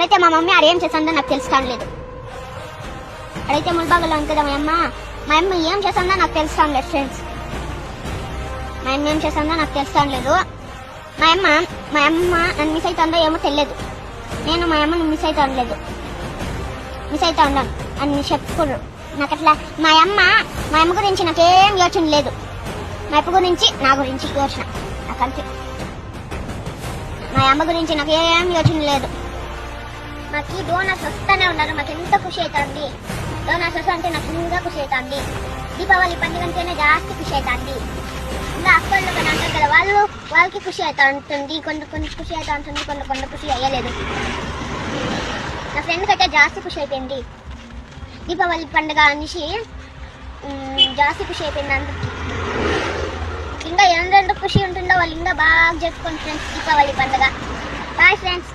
అయితే మా మమ్మీ ఆడేం చేస్తుందో నాకు తెలుస్తాను లేదు. అడైతే ముల్బాగలో ఉంది కదా మా అమ్మ ఏం చేస్తుందో నాకు తెలుస్తాను లేదు ఫ్రెండ్స్. మా అమ్మ ఏం చేస్తుందో నాకు తెలుస్తాను లేదు. మా అమ్మ నన్ను మిస్ అవుతుందో ఏమో తెలియదు. నేను మా అమ్మను మిస్ అవుతా ఉండలేదు, మిస్ అవుతా ఉన్నాను అని చెప్పుకోరు నాకు. అట్లా మా అమ్మ గురించి నాకేం యోచన లేదు. మా అప్ప గురించి నా గురించి యోచన నాకంతే. మా అమ్మ గురించి నాకేం యోచన లేదు. మాకు డోనర్స్ వస్తూనే ఉన్నారు. మాకు ఎంత ఖుషి అవుతుంది. డోనర్స్ వస్తా అంటే నాకు ఇంకా ఖుషి అవుతుంది. దీపావళి పండుగ అంటేనే జాస్తి ఖుషి అవుతుంది. ఇంకా అక్కళ్ళు కానీ అంటారు కదా, వాళ్ళకి ఖుషి అవుతా ఉంటుంది. కొన్ని ఖుషి అవుతా ఉంటుంది, కొన్ని ఖుషి అయ్యలేదు. నా ఫ్రెండ్కి అయితే జాస్తి ఖుషి అయిపోయింది. దీపావళి పండుగ అనేసి జాస్తి ఖుషి అయిపోయింది అందరికి. ఇంకా ఎంత ఖుషి ఉంటుందో వాళ్ళు ఇంకా బాగా జరుపుకోండి ఫ్రెండ్స్ దీపావళి పండుగ. Bye friends.